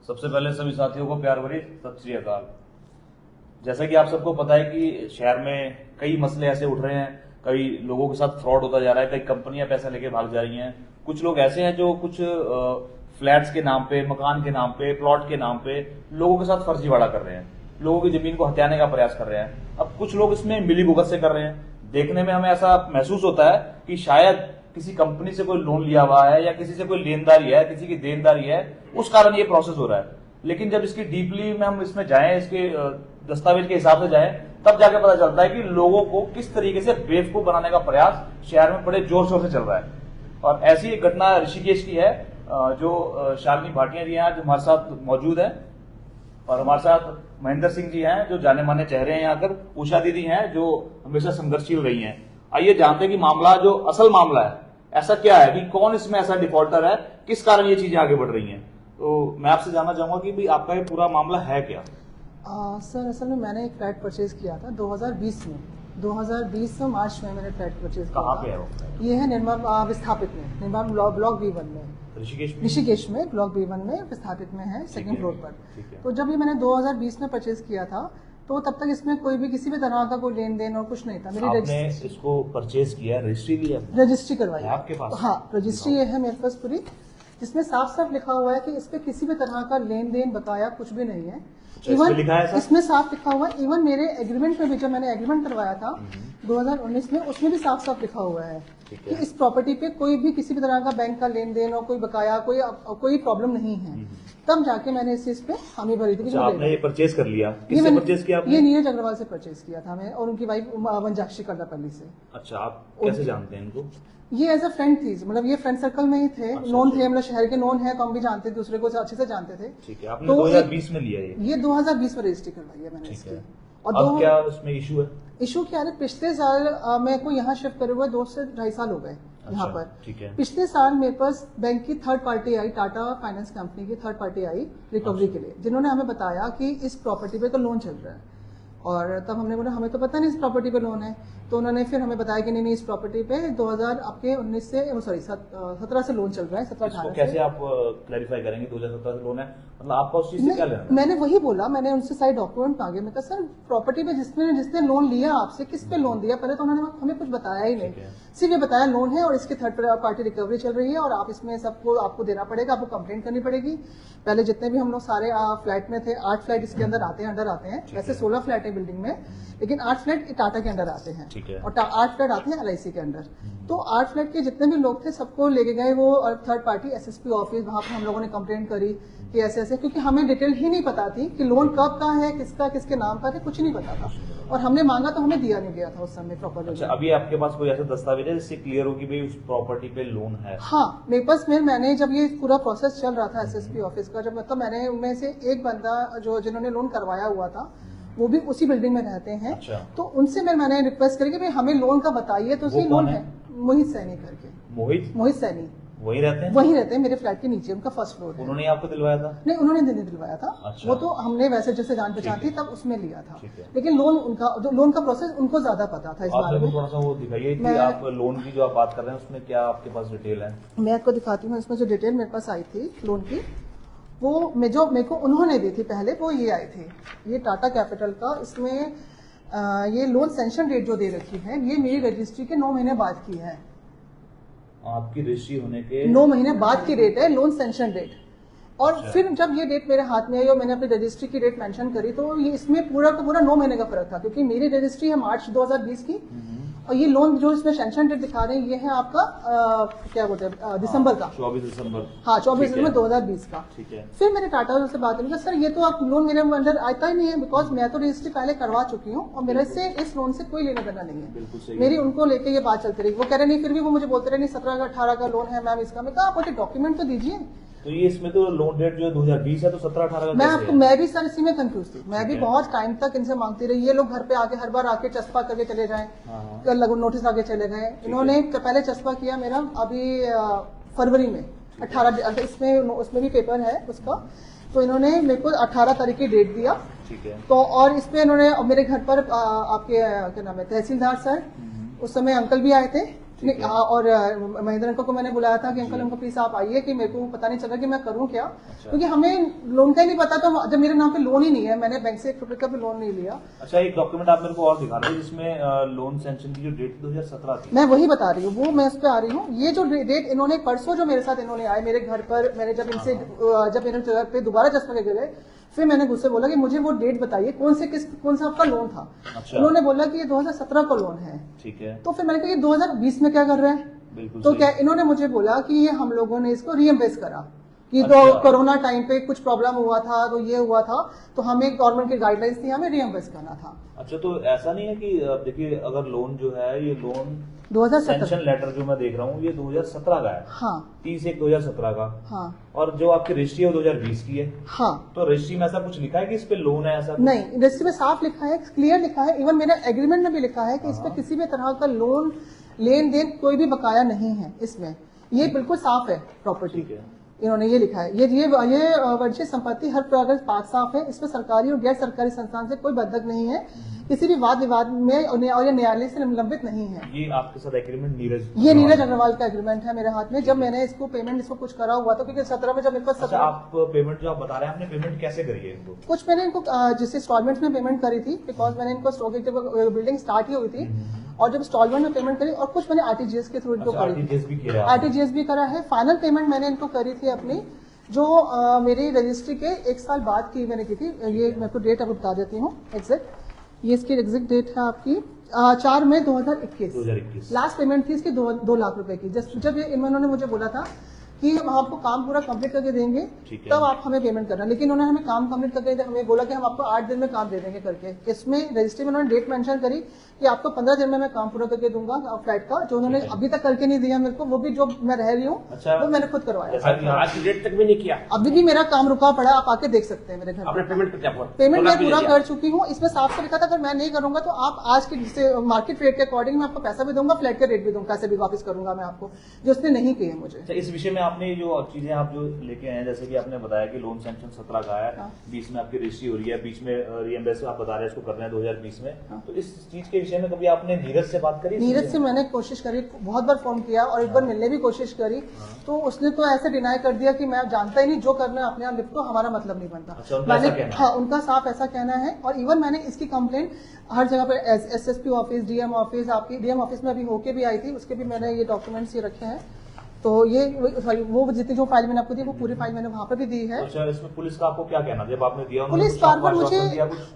सबसे पहले सभी साथियों को प्यार भरी सत श्री अकाल। जैसा कि आप सबको पता है कि शहर में कई मसले ऐसे उठ रहे हैं, कई लोगों के साथ फ्रॉड होता जा रहा है, कई कंपनियां पैसा लेके भाग जा रही हैं। कुछ लोग ऐसे हैं जो कुछ फ्लैट्स के नाम पे, मकान के नाम पे, प्लॉट के नाम पे लोगों के साथ फर्जीवाड़ा कर रहे हैं, लोगों की जमीन को हथियाने का प्रयास कर रहे हैं। अब कुछ लोग इसमें मिलीभुगत से कर रहे हैं। देखने में हमें ऐसा महसूस होता है कि शायद किसी कंपनी से कोई लोन लिया हुआ है या किसी से कोई लेनदारी है, किसी की देनदारी है, उस कारण ये प्रोसेस हो रहा है। लेकिन जब इसकी डीपली में हम इसमें जाएं, इसके दस्तावेज के हिसाब से जाएं, तब जाके पता चलता है कि लोगों को किस तरीके से बेवकूफ बनाने का प्रयास शहर में बड़े जोर शोर से चल रहा है। और ऐसी एक घटना ऋषिकेश की है, जो शालिनी भाटिया जी हैं आज हमारे साथ मौजूद है, और हमारे साथ महेंद्र सिंह जी हैं जो जाने माने चेहरे हैं यहाँ पर, उषा दीदी हैं जो हमेशा संघर्षशील रही हैं। आइए जानते हैं कि मामला, जो असल मामला है, ऐसा क्या है कि कौन इसमें ऐसा डिफॉल्टर है, किस कारण ये चीजें आगे बढ़ रही हैं। तो मैं आपसे जानना चाहूंगा कि भाई आपका ये पूरा मामला है क्या? सर असल में मैंने एक फ्लैट परचेज किया था 2020 में। 2020 में मार्च में मैंने फ्लैट परचेज किया। कहाँ पे है वो? ये है निर्माण विस्थापित में, निर्माण ब्लॉक B1 में, ऋषिकेश में ब्लॉक B1 में विस्थापित में है, सेकंड फ्लोर पर। तो जब ये मैंने 2020 में परचेज किया था तो तब तक इसमें कोई भी किसी भी तरह का कोई लेन देन और कुछ नहीं था। आपने इसको परचेज किया, रजिस्ट्री लिया? रजिस्ट्री करवाई आपके पास? हाँ, रजिस्ट्री ये है मेरे पास पूरी, जिसमें साफ साफ लिखा हुआ है कि इस पे किसी भी तरह का लेन देन बकाया कुछ भी नहीं है। इवन इसमें साफ लिखा हुआ है, इवन मेरे एग्रीमेंट में भी, जब मैंने एग्रीमेंट करवाया था 2019 में, उसमें भी साफ साफ लिखा हुआ है कि इस प्रॉपर्टी पे कोई भी किसी भी तरह का बैंक का लेन देन और कोई बकाया, कोई प्रॉब्लम नहीं है। तब जाके मैंने इस चीज पे हामी भरी थी। आपने ये परचेज कर लिया? किससे परचेज किया आपने? ये नीरज अग्रवाल से परचेज किया था मैं, और उनकी वाइफ वंजाक्षी कर्दापल्ली से। अच्छा, आप कैसे जानते हैं इनको? ये एज अ फ्रेंड थी, मतलब ये फ्रेंड सर्कल में ही थे। अच्छा, नोन थे, मतलब शहर के नोन है, तो हम भी जानते थे, दूसरे को अच्छे से जानते थे। ठीक है, आपने 2020 में लिया ये 2020 में रजिस्ट्री करवाई है मैंने इसकी। और अब क्या उसमें इशू है? इशू क्या है, पिछले साल मेरे को यहाँ शिफ्ट करे हुए 2 से 2.5 साल हो गए यहाँ पर। ठीक है। पिछले साल मेरे पास बैंक की थर्ड पार्टी आई, टाटा फाइनेंस कंपनी की थर्ड पार्टी आई रिकवरी के लिए, जिन्होंने हमें बताया कि इस प्रॉपर्टी पे तो लोन चल रहा है। और तब हमने बोला हमें तो पता नहीं इस प्रॉपर्टी पे लोन है। तो उन्होंने फिर हमें बताया कि नहीं इस प्रॉपर्टी पे 2019 से 17 से लोन चल रहा है, 17-18 से। कैसे आप क्लैरिफाई करेंगे 2017 से लोन है? मतलब आपका उस चीज से क्या लेना? मैंने वही बोला, मैंने उनसे सारे डॉक्यूमेंट मांगे। मैं कहा सर प्रॉपर्टी पे जिसने लोन लिया आपसे, किस पे लोन दिया? पहले तो उन्होंने हमें कुछ बताया ही नहीं, सिर्फ ये बताया लोन है और इसकी थर्ड पार्टी रिकवरी चल रही है और आप इसमें सबको आपको देना पड़ेगा, आपको कंप्लेंट करनी पड़ेगी। पहले जितने भी हम लोग सारे फ्लैट में थे, 8 फ्लैट इसके अंदर आते हैं, अंडर आते हैं। वैसे 16 फ्लैट है बिल्डिंग में, लेकिन 8 फ्लैट टाटा के अंडर आते हैं और 8 फ्लैट आते हैं LIC के अंदर। तो 8 फ्लैट के जितने भी लोग थे सबको लेके गए वो थर्ड पार्टी SSP ऑफिस, वहां पर हम लोगों ने कंप्लेंट करी कि ऐसे ऐसे, क्योंकि हमें डिटेल ही नहीं पता थी कि लोन कब का है, किसका किसके नाम का है, कुछ नहीं पता था। और हमने मांगा तो हमें दिया नहीं गया था उस समय प्रॉपर्ली। अच्छा, अभी आपके पास कोई ऐसा दस्तावेज है जिससे क्लियर हो कि भाई उस प्रॉपर्टी पे लोन है? हाँ, मेरे पास मैंने जब ये पूरा प्रोसेस चल रहा था SSP ऑफिस का, जब मतलब मैंने उनमें से एक बंदा जिन्होंने लोन करवाया हुआ था वो भी उसी बिल्डिंग में रहते हैं। अच्छा। तो उनसे मैंने रिक्वेस्ट करी कि भाई हमें लोन का बताइए। तो उसकी लोन है मोहित सैनी करके। मोहित सैनी वही रहते हैं? वही रहते हैं मेरे फ्लैट के नीचे, उनका फर्स्ट फ्लोर है। उन्होंने आपको दिलवाया था? नहीं, उन्होंने नहीं दिलवाया था। अच्छा। वो तो हमने वैसे जैसे जान पहचान थी तब उसमें लिया था, लेकिन लोन का प्रोसेस उनको ज्यादा पता था इस बारे में। थोड़ा सा वो दिखाइए कि आप लोन की जो आप बात कर रहे हैं उसमें क्या आपके पास डिटेल है? मैं आपको दिखाती हूँ। इसमें जो डिटेल मेरे पास आई थी लोन की, वो मेरे को उन्होंने दी थी पहले, वो ये आई थी, ये टाटा कैपिटल का। इसमें ये लोन सैंक्शन डेट जो दे रखी है, ये मेरी रजिस्ट्री के 9 महीने बाद की है। आपकी रजिस्ट्री होने के 9 महीने बाद की डेट है लोन सैंक्शन डेट। और अच्छा। फिर जब ये डेट मेरे हाथ में आई और मैंने अपनी रजिस्ट्री की डेट मेंशन करी, तो ये इसमें पूरा 9 महीने का फर्क था, क्योंकि मेरी रजिस्ट्री है मार्च 2020 की और ये लोन जो इसमें सैंक्शन डेट दिखा रहे हैं ये है आपका क्या बोलते हैं दिसंबर का, 24 दिसंबर। हाँ, 24 दिसंबर 2020 का। ठीक है। फिर मैंने टाटा से बात की, सर ये तो आप लोन मेरे अंदर आता ही नहीं है, बिकॉज मैं तो रजिस्ट्री पहले करवा चुकी हूँ और मेरे से इस लोन से कोई लेना देना नहीं है। बिल्कुल सही। मेरी उनको लेके ये बात चलती रही, वो कह रहे नहीं, फिर भी वो मुझे बोलते रहे नहीं 17 का 18 का लोन है मैम इसका। मैं कहा आप मुझे डॉक्यूमेंट तो दीजिए। तो ये इसमें तो लोन डेट जो 2020 है, तो 17-18 का मैं भी सर इसी में कंफ्यूज थी। मैं भी बहुत टाइम तक इनसे मांगती रही, ये लोग घर पे आके हर बार आके चस्पा करके चले जाएं, नोटिस आके चले गए। इन्होंने पहले चस्पा किया मेरा अभी फरवरी में 18, इसमें उसमें भी पेपर है उसका। तो इन्होंने मेरे को 18 तारीख की डेट दिया। ठीक है। तो और इसमें इन्होंने मेरे घर पर आपके क्या नाम है तहसीलदार सर, उस समय अंकल भी आए थे, नहीं, और महेंद्र अंकल को मैंने बुलाया था कि अंकल हमको प्लीज आप आइए कि मेरे को पता नहीं चला कि मैं करूं क्या, क्योंकि हमें लोन का ही नहीं पता। तो जब मेरे नाम पे लोन ही नहीं है, मैंने बैंक से 1 रुपए का भी लोन नहीं लिया। अच्छा, एक डॉक्यूमेंट आप मेरे को और दिखा रहे हैं जिसमें लोन सैंक्शन की जो डेट 2017 थी। मैं वही बता रही हूँ, वो मैं उस पर आ रही हूँ। ये जो डेट इन्होंने परसों जो मेरे साथ इन्होंने आए मेरे घर पर, मैंने जब इनसे जब मेरे घर पे दोबारा चश्मा के गए, फिर मैंने मुझसे बोला कि मुझे वो डेट बताइए कौन सा आपका लोन था। अच्छा। उन्होंने बोला कि ये 2017 का लोन है। ठीक है। तो फिर मैंने कहा ये 2020 में क्या कर रहे हैं। बिल्कुल तो सही। क्या इन्होंने मुझे बोला कि ये हम लोगों ने इसको रीइंवेस्ट करा कि अच्छा। तो कोरोना टाइम पे कुछ प्रॉब्लम हुआ था, तो ये हुआ था, तो हमें गवर्नमेंट की गाइडलाइंस थी, हमें रीइंवेस्ट करना था। अच्छा, तो ऐसा नहीं है कि देखिए अगर लोन जो है ये लोन 2017 सैंक्शन लेटर जो मैं देख रहा हूँ ये 2017 का है। हाँ 30/1/2017 का। हाँ और जो आपकी रजिस्ट्री है वो 2020 की है। हाँ। तो रजिस्ट्री में ऐसा कुछ लिखा है कि इस पे लोन है ऐसा? नहीं, रजिस्ट्री में साफ लिखा है, क्लियर लिखा है, इवन मेरे एग्रीमेंट में भी लिखा है कि इस पे किसी भी तरह का लोन लेन देन कोई भी बकाया नहीं है इसमें। ये बिल्कुल साफ है प्रॉपर्टी। ठीक है। इन्होंने ये लिखा है, ये वाणिज्यिक संपत्ति हर प्रकार पाक साफ है, इसमें सरकारी और गैर सरकारी संस्थान से कोई बंधक नहीं है, किसी भी वाद विवाद में और ये न्यायालय से निलंबित नहीं है। ये आपके साथ एग्रीमेंट ये नीरज अग्रवाल का एग्रीमेंट है मेरे हाथ में। जब मैंने इसको पेमेंट इसको कुछ करा हुआ था, क्योंकि 17 में जब मेरे पास अच्छा, आप पेमेंट जो आप बता रहे हैं आपने पेमेंट कैसे करी है इनको? कुछ मैंने इनको जिस इंस्टॉलमेंट में पेमेंट करी थी, बिकॉज मैंने इनको स्टॉक बिल्डिंग स्टार्ट ही हुई थी, और जब इंस्टॉलमेंट में पेमेंट करी, और कुछ मैंने आरटीजीएस के थ्रू इनको करी, आरटीजीएस भी करा है। फाइनल पेमेंट मैंने इनको करी थी अपनी जो मेरी रजिस्ट्री के 1 साल बाद की मैंने की थी। ये मेरे को डेट अब बता देती हूँ एग्जैक्ट, ये इसकी एग्जैक्ट डेट है आपकी 4 मई 2021। लास्ट पेमेंट थी इसकी 2 लाख रुपए की। जब ये इन्होंने मुझे बोला था कि हम आपको काम पूरा कंप्लीट करके देंगे तब आप हमें पेमेंट करना, लेकिन उन्होंने हमें काम कंप्लीट करके हमें बोला कि हम आपको 8 दिन में काम दे देंगे करके। इसमें रजिस्ट्री में उन्होंने डेट मेंशन करी कि आपको 15 दिन में मैं काम पूरा करके दूंगा फ्लैट का, जो उन्होंने अभी तक करके नहीं दिया मेरे को, वो भी जो मैं रह रही हूँ। अच्छा। वो मैंने खुद करवाया, आज की डेट तक भी नहीं किया, अभी भी मेरा काम रुका पड़ा, आप आके देख सकते हैं मेरे घर आपने पेमेंट पेमेंट मैं पूरा कर चुकी हूँ। इसमें साफ से लिखा था अगर मैं नहीं करूंगा तो आप आज के मार्केट रेट के अकॉर्डिंग मैं आपको पैसा भी दूंगा, फ्लैट का रेट भी दूंगा, पैसे भी वापस करूंगा मैं आपको, जो उसने नहीं किए मुझे। अच्छा, इस विषय में आपने जो चीजें आप जो लेके आए, जैसे कि आपने बताया कि लोन सैंक्शन 17 का है, 20 में आपकी रजिस्ट्री हो रही है, बीच में रीइंवेस्ट आप बता रहे हैं इसको करना है 2020 में। तो इस चीज के विषय में कभी आपने नीरज से बात करी? नीरज से मैंने कोशिश करी, बहुत बार फोन किया और एक बार मिलने भी कोशिश करी, तो उसने तो ऐसे डिनाई कर दिया कि मैं जानता ही नहीं, जो करना है अपने आप लिखो, हमारा मतलब नहीं बनता। अच्छा, उनका ऐसा कहना है? हाँ, उनका साफ ऐसा कहना है। और इवन मैंने इसकी कंप्लेंट हर जगह पर एसएसपी ऑफिस, डीएम ऑफिस, आपकी डीएम ऑफिस में अभी होके भी आई थी, उसके भी मैंने ये डॉक्यूमेंट्स ये रखे हैं। तो ये वो जितनी जो फाइल मैंने आपको दी वो पूरी फाइल मैंने वहां पर भी दी है। अच्छा, इसमें पुलिस का आपको क्या कहना, जब आपने दिया पुलिस बार बार मुझे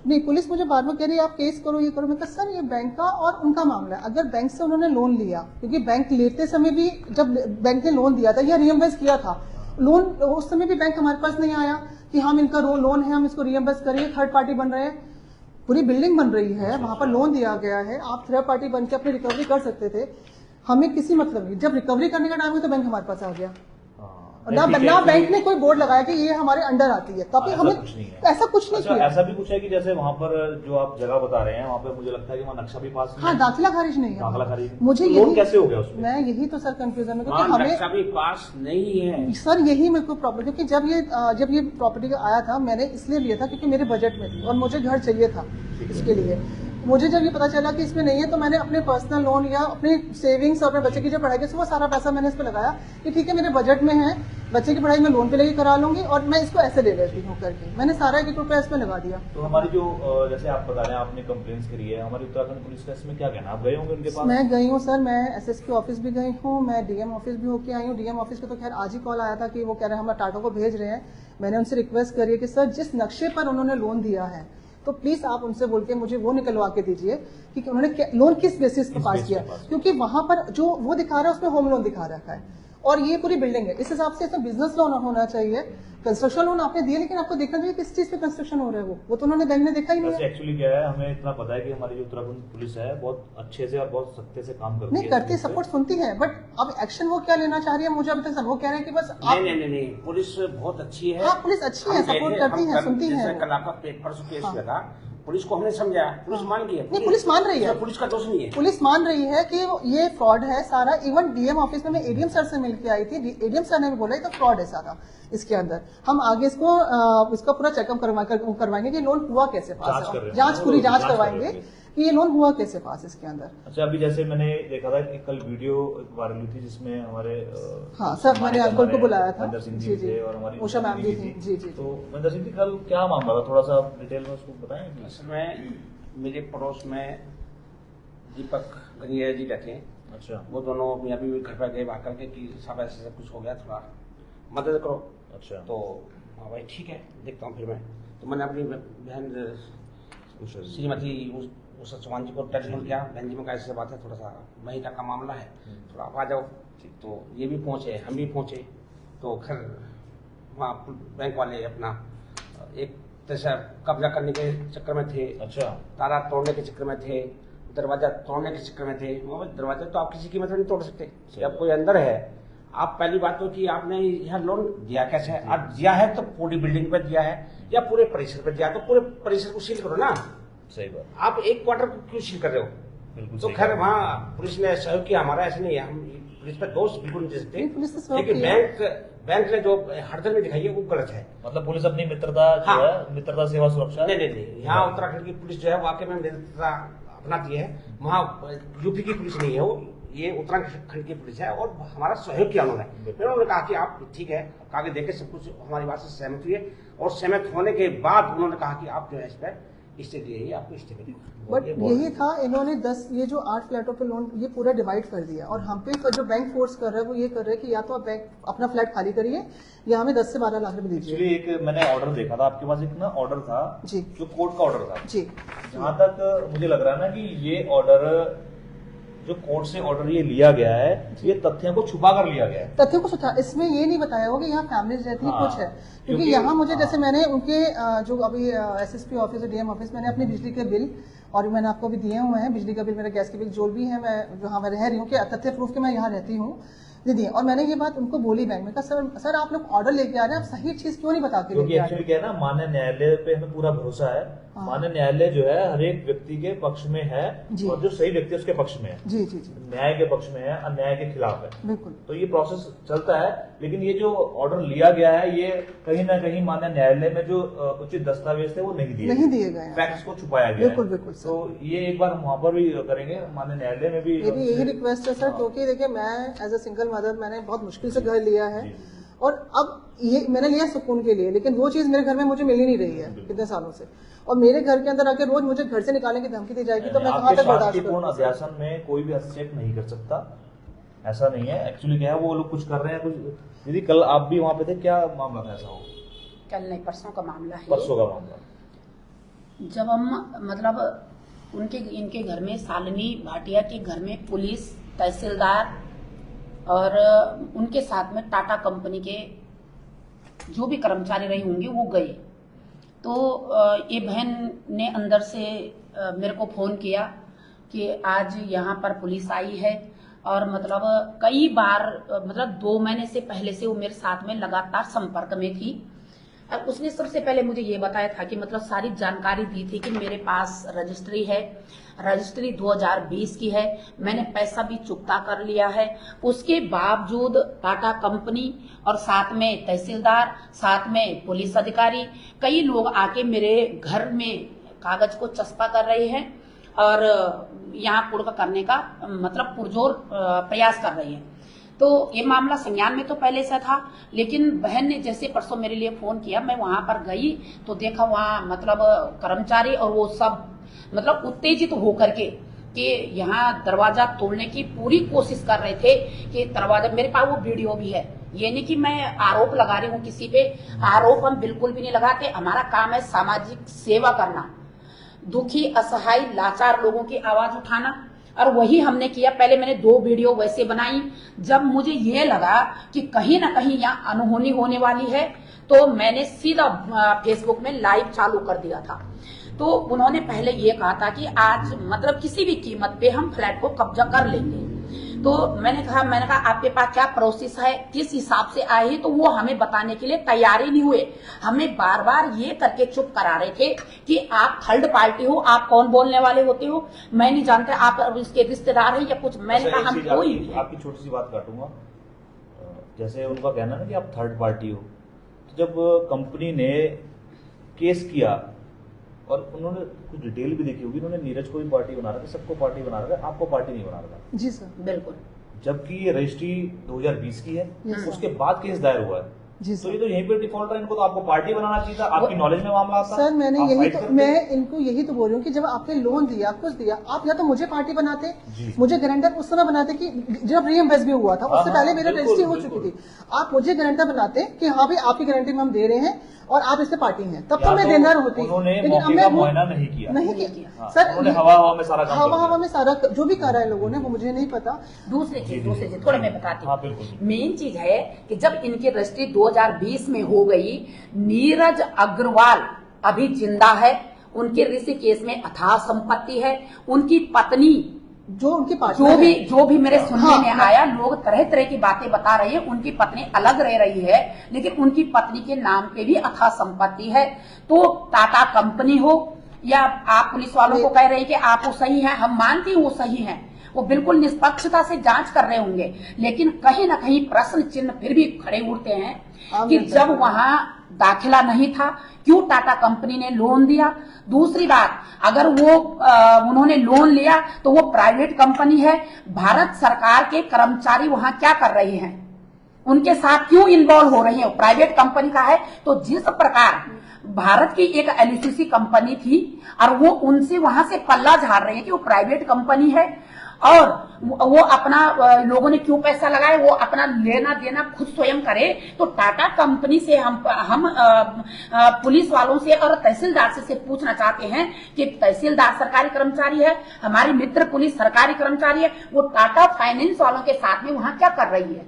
नहीं, पुलिस मुझे बार बार कह रही है आप केस करो, ये करो। मैं कहा सर ये बैंक का और उनका मामला है, अगर बैंक से उन्होंने लोन लिया, क्योंकि बैंक लेते समय भी जब बैंक ने लोन दिया था या रीइंवेस्ट किया था लोन, उस समय भी बैंक हमारे पास नहीं आया कि हम इनका लोन है हम इसको रीइंवेस्ट करेंगे, थर्ड पार्टी बन रहे हैं, पूरी बिल्डिंग बन रही है, वहां पर लोन दिया गया है, आप थर्ड पार्टी बन के अपनी रिकवरी कर सकते थे, हमें किसी मतलब नहीं। जब रिकवरी करने का टाइम हुआ तो बैंक हमारे पास आ गया, ना बैंक ने कोई बोर्ड लगाया कि ये हमारे अंडर आती है, तभी हमें ऐसा कुछ नहीं किया। ऐसा भी कुछ है कि जैसे वहाँ पर जो आप जगह बता रहे हैं वहाँ पर मुझे लगता है कि वहाँ नक्शा भी पास नहीं हाँ, दाखिला खारिज नहीं है, दाखिला खारिज मुझे लोन कैसे हो गया उसमें? मैं यही तो सर कंफ्यूजन में, क्योंकि हमें नक्शा भी पास नहीं है सर, यही मेरे को प्रॉब्लम, क्योंकि जब ये प्रॉपर्टी आया था मैंने इसलिए लिया था क्योंकि मेरे बजट में थी और मुझे घर चाहिए था। इसके लिए मुझे जब ये पता चला कि इसमें नहीं है तो मैंने अपने पर्सनल लोन या अपनी सेविंग्स और अपने बच्चे की जो पढ़ाई की वो सारा पैसा मैंने इस पे लगाया कि ठीक है मेरे बजट में है, बच्चे की पढ़ाई में लोन पे लेके करा लूंगी और मैं इसको ऐसे ले लेती हूँ करके मैंने सारा 1 रुपया इसमें लगा दिया। तो हमारी जो जैसे आप बता रहे हैं आपने कंप्लेंट्स करी है, हमारी उत्तराखंड पुलिस का इसमें क्या कहना, आप गए होंगे उनके पास? मैं गई हूँ सर, मैं एसएसपी ऑफिस भी गई हूँ, मैं डीएम ऑफिस भी होके आई हूँ। डीएम ऑफिस पे तो खैर आज ही कॉल आया था कि वो कह रहे हैं हम टाटा को भेज रहे हैं। मैंने उनसे रिक्वेस्ट करी है कि सर जिस नक्शे पर उन्होंने लोन दिया है तो प्लीज आप उनसे बोल के मुझे वो निकलवा के दीजिए कि उन्होंने लोन किस बेसिस पर पास किया, क्योंकि वहां पर जो वो दिखा रहा है उसमें होम लोन दिखा रखा है और ये पूरी बिल्डिंग है। इस हिसाब से इसमें बिजनेस लोन होना चाहिए, कंस्ट्रक्शन लोन आपने दिया लेकिन आपको देखना चाहिए किस चीज पे कंस्ट्रक्शन हो रहा है, वो तो उन्होंने बैंक ने देखा ही नहीं है। एक्चुअली क्या है, हमें इतना पता है कि हमारी जो उत्तराखंड पुलिस है बहुत अच्छे से और बहुत सख्ते से काम करती है, नहीं करती, सपोर्ट सुनती है, बट अब एक्शन वो क्या लेना चाह रही है मुझे अभी तक वो कह रहे हैं कि बस नहीं, पुलिस बहुत अच्छी है। हाँ, पुलिस अच्छी है, सपोर्ट करती है, सुनती है। कल आपका पेपर केस लगा, पुलिस को हमने समझाया, पुलिस मान गई है। नहीं, पुलिस मान रही है, पुलिस का दोष नहीं है, पुलिस मान रही है कि ये फ्रॉड है सारा। इवन डीएम ऑफिस में मैं एडीएम सर से मिलकर आई थी, एडीएम सर ने भी बोला तो फ्रॉड है सारा इसके अंदर, हम आगे इसका पूरा चेकअप करवाएंगे कि लोन हुआ कैसे पास है, जांच पूरी जांच करवाएंगे। कि ये लोन हुआ कैसे पास इसके अंदर। अच्छा, अभी जैसे मैंने देखा था कि कल वीडियो वायरल हुई थी जिसमें हमारे हाँ सर, मैंने अंकुल को बुलाया था। महेंद्र सिंह जी जी जी, थे और हमारी उषा मैम भी थी। जी जी। तो महेंद्र सिंह जी, कल क्या मामला था, थोड़ा सा डिटेल में उसको बताएं। असल में मेरे पड़ोस में दीपक गंगैया जी रहते हैं। अच्छा वो दोनों मियाँ बीवी घर पर गए बाहर करके कि साहब ऐसे ऐसे कुछ हो गया, थोड़ा मदद करो। अच्छा, तो हाँ भाई ठीक है, देखता हूँ। फिर मैं तो मैंने अपनी बहन श्रीमती उषा चौहान जी को टेलीफोन किया। बहन जी में कैसे बात है, थोड़ा सा महीना का मामला है, थोड़ा आप आ जाओ। तो ये भी पहुँचे, हम भी पहुँचे। तो खैर वहाँ बैंक वाले अपना एक तरह कब्जा करने के चक्कर में थे। अच्छा, ताला तोड़ने के चक्कर में थे, दरवाजा तोड़ने के चक्कर में थे। दरवाजा तो आप किसी कीमत में नहीं तोड़ सकते। जब कोई अंदर है, आप पहली बात तो कि आपने यह लोन दिया कैसे है। आप दिया है तो पूरी बिल्डिंग पे दिया है या पूरे परिसर पे दिया, तो पूरे परिसर को सील करो ना। सही बात, आप एक क्वार्टर को क्यों सील कर रहे हो। बिल्कुल तो सही खैर बात। वहाँ पुलिस ने सहयोग किया हमारा, ऐसे नहीं है, हम पुलिस पे दोष बिल्कुल नहीं दे सकते। नहीं, पुलिस ने सहयोग लेकिन किया। बैंक ने जो हड़दंग दिखाई है वो गलत है। मतलब पुलिस अपनी मित्रता जो हाँ। है, मित्रता सेवा सुरक्षा नहीं, यहाँ उत्तराखंड की पुलिस जो है वाकई में मित्रता अपनाती है। वहाँ यूपी की पुलिस नहीं है वो, ये उत्तराखंड की पुलिस है और हमारा सहयोग किया उन्होंने। फिर उन्होंने कहा कि आप ठीक है, कागज देके सब कुछ हमारी बात से सहमत हुए और सहमत होने के बाद उन्होंने कहा कि आप जो है इस पर स्टे दिए, आपको स्टे पे बट यही था, इन्होंने 10 ये जो 8 फ्लैटों पे लोन ये पूरा डिवाइड कर दिया और हम पे जो बैंक फोर्स कर रहा है वो ये कर रहा है कि या तो आप बैंक अपना फ्लैट खाली करिए या हमें 10 से 12 लाख रुपए दीजिए। एक्चुअली एक मैंने ऑर्डर देखा था आपके पास, एक ना ऑर्डर था जी जो कोर्ट का ऑर्डर था। जी, जहां तक मुझे लग रहा है ना कि ये ऑर्डर जो कोर्ट से ऑर्डर ये लिया गया है, ये तथ्यों को छुपा कर लिया गया है। तथ्यों को सुधार इसमें ये नहीं बताया होगा कि यहाँ फैमिलीज रहती है, हाँ, कुछ है। क्योंकि क्योंकि यहाँ मुझे हाँ। जैसे मैंने उनके जो अभी एसएसपी ऑफिस और डीएम ऑफिस, मैंने अपने बिजली के बिल और मैंने आपको भी दिए हुए हैं, बिजली का बिल, मेरा गैस के बिल जो भी है, मैं जहाँ मैं रह रही हूँ कि तथ्य प्रूफ के मैं यहाँ रहती हूँ दीदी। और मैंने ये बात उनको बोली बैंक में, कहा सर आप लोग ऑर्डर लेके आ रहे हैं, आप सही चीज क्यों नहीं बता के क्योंकि लेके आ एक्चुअली रहे क्या है ना, माननीय न्यायालय पे हमें पूरा भरोसा है। हाँ। माननीय न्यायालय जो है हर एक व्यक्ति के पक्ष में है जी। और जो सही व्यक्ति है उसके पक्ष में है, जी जी जी, न्याय के पक्ष में है, अन्याय के खिलाफ है। बिल्कुल तो ये प्रोसेस चलता है। लेकिन ये जो ऑर्डर लिया गया है, ये कहीं ना कहीं माननीय न्यायालय में जो उचित दस्तावेज थे वो नहीं दिए गए हैं। फैक्ट्स को छुपाया गया बिल्कुल है। बिल्कुल सर। तो ये एक बार हम वहां पर भी करेंगे, माननीय न्यायालय में भी मेरी यही रिक्वेस्ट है सर, हाँ। क्योंकि देखिए मैं एज अ सिंगल मदर मैंने बहुत मुश्किल से घर लिया है जी। और अब ये मैंने लिया सुकून के लिए, लेकिन वो चीज मेरे घर में मुझे मिल ही नहीं रही है कितने सालों से। और मेरे घर के अंदर आके रोज मुझे घर से निकालने की धमकी दी जाएगी, तो मैं कहाँ आपके तक बर्दाश्त शांतिपूर्ण करूँ। अध्यासन में कोई भी हस्तक्षेप नहीं कर सकता, ऐसा नहीं है। एक्चुअली क्या है, वो लोग कुछ कर रहे हैं कुछ। दीदी कल आप भी वहां पे थे, क्या मामला था ऐसा हो? कल नहीं, परसों का मामला है। परसों का मामला। जब हम मतलब इनके घर में, शालिनी भाटिया के घर में पुलिस, तहसीलदार और उनके साथ में टाटा कंपनी के जो भी कर्मचारी रहे होंगे वो गए। तो ये बहन ने अंदर से मेरे को फोन किया कि आज यहाँ पर पुलिस आई है और मतलब कई बार मतलब 2 महीने से पहले से वो मेरे साथ में लगातार संपर्क में थी। और उसने सबसे पहले मुझे ये बताया था कि मतलब सारी जानकारी दी थी कि मेरे पास रजिस्ट्री है, रजिस्ट्री 2020 की है, मैंने पैसा भी चुकता कर लिया है। उसके बावजूद टाटा कंपनी और साथ में तहसीलदार, साथ में पुलिस अधिकारी, कई लोग आके मेरे घर में कागज को चस्पा कर रहे हैं और यहाँ कुड़का करने का मतलब पुरजोर प्रयास कर रही है। तो ये मामला संज्ञान में तो पहले से था, लेकिन बहन ने जैसे परसों मेरे लिए फोन किया, मैं वहां पर गई तो देखा वहां मतलब कर्मचारी और वो सब मतलब उत्तेजित होकर के कि यहाँ दरवाजा तोड़ने की पूरी कोशिश कर रहे थे कि दरवाजा, मेरे पास वो वीडियो भी है। ये नहीं कि मैं आरोप लगा रही हूँ किसी पे, आरोप हम बिल्कुल भी नहीं लगाते। हमारा काम है सामाजिक सेवा करना, दुखी, असहाय, लाचार लोगों की आवाज उठाना, और वही हमने किया। पहले मैंने 2 वीडियो वैसे बनाई। जब मुझे ये लगा कि कहीं ना कहीं यहाँ अनहोनी होने वाली है तो मैंने सीधा फेसबुक में लाइव चालू कर दिया था। तो उन्होंने पहले ये कहा था कि आज मतलब किसी भी कीमत पे हम फ्लैट को कब्जा कर लेंगे। तो मैंने कहा आपके पास क्या प्रोसेस है, किस हिसाब से आए हैं, तो वो हमें बताने के लिए तैयार ही नहीं हुए। हमें बार बार ये करके चुप करा रहे थे कि आप थर्ड पार्टी हो, आप कौन बोलने वाले होते हो, मैं नहीं जानते आप इसके रिश्तेदार हैं या कुछ। मैंने कहा हम कोई आपकी छोटी सी बात काटूंगा। जैसे उनका कहना है ना कि आप थर्ड पार्टी हो, तो जब कंपनी ने केस किया और उन्होंने कुछ डिटेल भी देखी होगी, उन्होंने नीरज को भी पार्टी बना रखा है, सबको पार्टी बना रखा है, आपको पार्टी नहीं बना रखा। जी सर, बिल्कुल। जबकि ये रजिस्ट्री 2020 की है, Yes, sir. उसके बाद केस दायर हुआ है। जी तो सर। ये तो यहीं पे डिफॉल्ट है, इनको तो आपको पार्टी बनाना चाहिए था, आपकी नॉलेज में मामला आता। सर मैंने आप यही fight तो करते। मैं इनको यही तो बोल रही हूँ कि जब आपने लोन दिया, कुछ दिया, आप या तो मुझे पार्टी बनाते, जी। मुझे गारंटर उस समय बनाते कि जब रीएम्बर्स भी हुआ था उससे हाँ, पहले मेरी बिल्कुल, रजिस्ट्री हो बिल्कुल। चुकी थी, आप मुझे गारंटर बनाते कि हाँ भाई आपकी गारंटी में हम दे रहे हैं और आप इससे पार्टी हैं, तब तो या मैं तो देनदार होती। उन्होंने लेकिन मौके अब मैं का वो मुआयना नहीं किया। नहीं नहीं किया हाँ, सर, उन्होंने हवा में सारा काम कर हवा दिया। में सारा जो भी करा है लोगों ने वो मुझे नहीं पता। दूसरी चीज थोड़ा मैं बताती हाँ, हूँ। बिल्कुल। मेन चीज है कि जब इनकी रजिस्ट्री 2020 में हो गई, नीरज अग्रवाल अभी जिंदा है, उनके ऋषिकेश में अथाह संपत्ति है, उनकी पत्नी जो उनकी पार्टी जो भी मेरे सुनने हाँ, में आया, लोग तरह तरह की बातें बता रहे हैं, उनकी पत्नी अलग रह रही है, लेकिन उनकी पत्नी के नाम पे भी अथाह संपत्ति है। तो टाटा कंपनी हो या आप पुलिस वालों को कह रहे हैं कि आप वो सही हैं, हम मानते हैं वो सही हैं, वो बिल्कुल निष्पक्षता से जांच कर रहे होंगे, लेकिन कहीं ना कहीं प्रश्न चिन्ह फिर भी खड़े उठते हैं कि जब वहां दाखिला नहीं था, क्यों टाटा कंपनी ने लोन दिया। दूसरी बात, अगर वो उन्होंने लोन लिया तो वो प्राइवेट कंपनी है, भारत सरकार के कर्मचारी वहां क्या कर रहे हैं, उनके साथ क्यों इन्वॉल्व हो रही है, प्राइवेट कंपनी का है। तो जिस प्रकार भारत की एक एलआईसी कंपनी थी और वो उनसे वहां से पल्ला झाड़ रही है कि वो प्राइवेट कंपनी है और वो अपना लोगों ने क्यों पैसा लगाए, वो अपना लेना देना खुद स्वयं करे, तो टाटा कंपनी से हम पुलिस वालों से और तहसीलदार से पूछना चाहते हैं कि तहसीलदार सरकारी कर्मचारी है, हमारी मित्र पुलिस सरकारी कर्मचारी है, वो टाटा फाइनेंस वालों के साथ में वहां क्या कर रही है।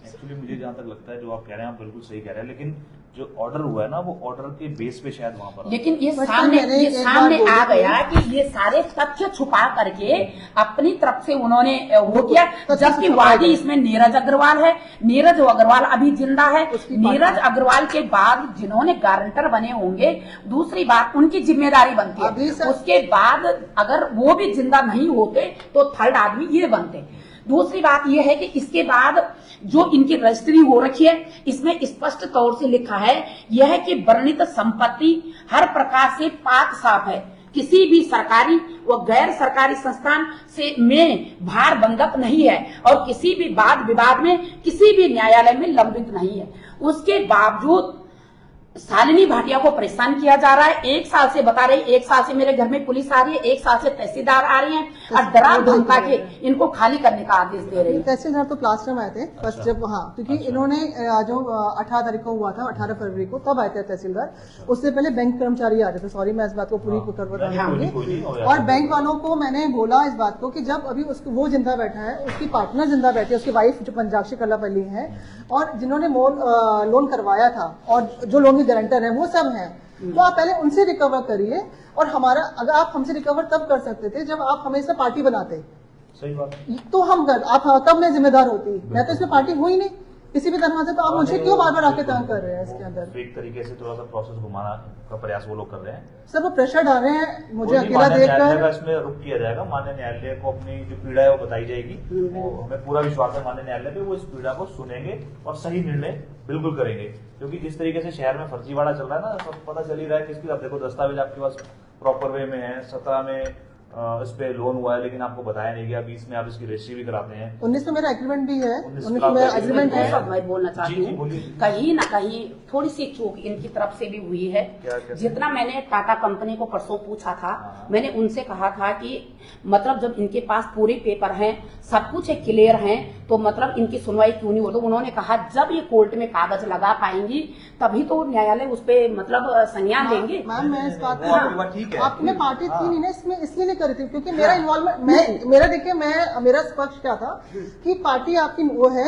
एक्चुअली मुझे जहाँ तक लगता है जो आप कह रहे हैं आप बिल्कुल सही कह रहे हैं, लेकिन जो ऑर्डर हुआ है ना वो ऑर्डर के बेस पे शायद वहां पर, लेकिन ये बस सामने मैंने एक सामने बार आ बोली गया कि ये सारे तथ्य छुपा करके अपनी तरफ से उन्होंने वो किया, जबकि वादी इसमें नीरज अग्रवाल है। नीरज अग्रवाल अभी जिंदा है। नीरज अग्रवाल के बाद जिन्होंने गारंटर बने होंगे, दूसरी बात उनकी जिम्मेदारी बनती अभी है। सर- उसके बाद अगर वो भी जिंदा नहीं होते तो थर्ड आदमी ये बनते। दूसरी बात यह है कि इसके बाद जो इनकी रजिस्ट्री हो रखी है, इसमें स्पष्ट तौर से लिखा है यह है कि वर्णित संपत्ति हर प्रकार से पाक साफ है, किसी भी सरकारी व गैर सरकारी संस्थान से में भार बंधक नहीं है और किसी भी वाद विवाद में किसी भी न्यायालय में लंबित नहीं है। उसके बावजूद शालिनी भाटिया को परेशान किया जा रहा है। 1 साल से बता रही, 1 साल से मेरे घर में पुलिस आ रही है, 1 साल से तहसीलदार आ रही हैं और डरा धमका के इनको खाली करने का आदेश दे रही है। तहसीलदार तो प्लास्टर में आए थे फर्स्ट जब, हाँ क्योंकि इन्होंने जो 18 तारीख को हुआ था, 18 फरवरी को तब आए थे तहसीलदार। उससे पहले बैंक कर्मचारी आ रहे थे। सॉरी मैं इस बात को पूरी कोई और बैंक वालों को मैंने बोला इस बात को कि जब अभी वो जिंदा बैठा है, उसकी पार्टनर जिंदा बैठी है, उसकी वाइफ जो पंजाक्षी कल्लापल्ली है और जिन्होंने लोन करवाया था और जो लोन की गारंटर है वो सब हैं, तो आप पहले उनसे रिकवर करिए। और हमारा अगर आप हमसे रिकवर तब कर सकते थे जब आप हमें इसमें पार्टी बनाते, सही बात है। तो तब मैं जिम्मेदार होती। मैं तो इसमें पार्टी हुई नहीं किसी भी तरह से, तो आप मुझे क्यों बार बार आके तंग कर रहे हैं इसके अंदर। फेक तरीके से थोड़ा सा प्रोसेस घुमाना का प्रयास वो लोग कर रहे हैं। सर वो प्रेशर डाल रहे हैं मुझे कोई नहीं, अकेला माननीय न्यायालय देखकर। का इसमें रुख किया जाएगा। माननीय न्यायालय को अपनी जो पीड़ा है वो बताई जाएगी, वो हमें पूरा विश्वास है माननीय न्यायालय पे, वो इस पीड़ा को सुनेंगे और सही निर्णय बिल्कुल करेंगे। क्योंकि जिस तरीके से शहर में फर्जीवाड़ा चल रहा है ना, सब पता चल ही रहा है किसकी। अब देखो दस्तावेज आपके पास प्रॉपर वे में है, 17 में इस पे लोन हुआ है, लेकिन आपको बताया नहीं गया। 20 में आप इसकी रजिस्ट्री भी कराते हैं। 19 में मेरा एग्रीमेंट भी है, 19 19 में एग्रीमेंट है। सब मैं बोलना चाहती जी, जी, हूँ, बोलिए। कहीं ना कहीं थोड़ी सी चूक इनकी तरफ से भी हुई है। क्या? जितना मैंने टाटा कंपनी को परसों पूछा था, हाँ। मैंने उनसे कहा था कि मतलब जब इनके पास पूरे पेपर हैं, सब कुछ क्लियर हैं, तो मतलब इनकी सुनवाई क्यों नहीं हो। तो उन्होंने कहा जब ये कोर्ट में कागज लगा पाएंगी तभी तो न्यायालय उस पे मतलब संज्ञान लेंगे। मैम मैं इस बात वो आपकी बात ठीक है। आपकी मैं पार्टी थी नहीं ना इसमें, इसलिए नहीं करी थी क्योंकि मेरा इन्वॉल्वमेंट मेरा देखिए मेरा पक्ष क्या था कि पार्टी आपकी वो है,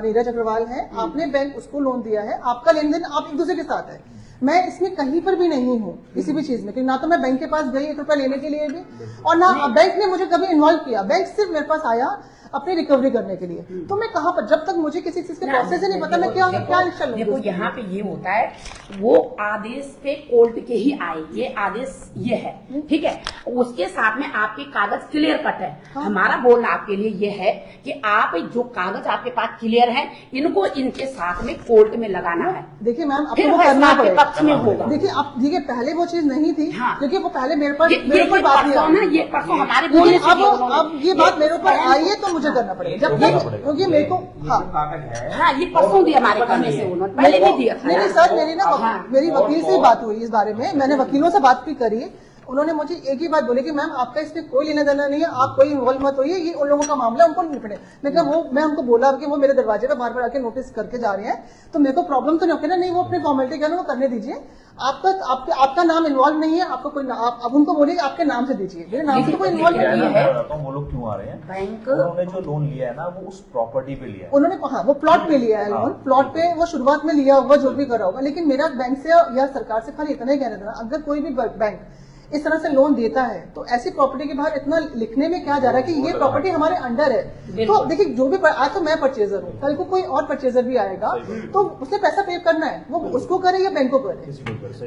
नीरज अग्रवाल है, आपने बैंक उसको लोन दिया है, आपका लेन देन आप एक दूसरे के साथ है। मैं इसमें कहीं पर भी नहीं हूँ किसी भी चीज में, क्योंकि ना तो मैं बैंक के पास गई 1 रुपया लेने के लिए भी और ना बैंक ने मुझे कभी इन्वॉल्व किया। बैंक सिर्फ मेरे पास आया अपनी रिकवरी करने के लिए। तो मैं कहाँ पर, जब तक मुझे किसी चीज के प्रोसेस ही नहीं पता, मैं क्या एक्शन लूं? देखो यहाँ पे ये होता है, वो आदेश पे कोर्ट के ही आए, ये आदेश ये है, ठीक है। उसके साथ में आपके कागज क्लियर कट है। हमारा बोलना आपके लिए ये है कि आप जो कागज आपके पास क्लियर है, इनको इनके साथ में कोर्ट में लगाना है। देखिए मैम, फिर आपको वो करना आपके पड़ेगा। पक्ष में होगा। देखिए आप, देखिए पहले वो चीज नहीं थी, हाँ। क्योंकि वो पहले मेरे पर ये बात नहीं परसों ना, आई। ये परसों हमारे बोलने लेकिन से अब ये उन्होंने- अब ये बात मेरे ऊपर आई है तो मुझे करना पड़ेगा, जब तक, क्योंकि मेरे को, हाँ कागज है, हाँ, ये परसों दिया हमारे करने से, उन्होंने पहले नहीं दिया था। नहीं सर, मेरी ना हाँ। मेरी वकील से ही बात हुई इस बारे में, मैंने वकीलों से बात भी करी। उन्होंने मुझे एक ही बात बोली कि मैम आपका इसमें कोई लेना देना नहीं है, आप कोई इन्वॉल्व मत होइए, ये उन लोगों का मामला है, उनको निपटे। मैं उनको बोला कि वो मेरे दरवाजे पे बार बार आके नोटिस करके जा रहे हैं, तो मेरे को प्रॉब्लम तो नहीं होगी ना? नहीं, वो अपनी फॉर्मेलिटी कर, वो करने दीजिए। आपका नाम इन्वॉल्व नहीं है, आपको कोई, आप उनको बोलिए आपके नाम से दीजिए, मेरे नाम से कोई इन्वॉल्व क्या है नहीं ना, है। मैं बताता हूँ वो लोग क्यों आ रहे हैं। बैंक उन्होंने जो लोन लिया है ना, वो उस प्रॉपर्टी पे लिया है। उन्होंने, हाँ, वो प्लॉट पे लिया है लोन, प्लॉट पे वो शुरुआत में लिया होगा, जो भी करा होगा। लेकिन मेरा बैंक से या सरकार से खाली इतना ही कहना था, अगर कोई भी बैंक इस तरह से लोन देता है तो ऐसी प्रॉपर्टी के बाहर इतना लिखने में क्या जा रहा है कि ये प्रॉपर्टी हमारे अंडर है। तो देखिए, जो भी, आज तो मैं परचेजर हूँ, कल को कोई और परचेजर भी आएगा तो उसने पैसा पे करना है, वो उसको करे या बैंक को करे।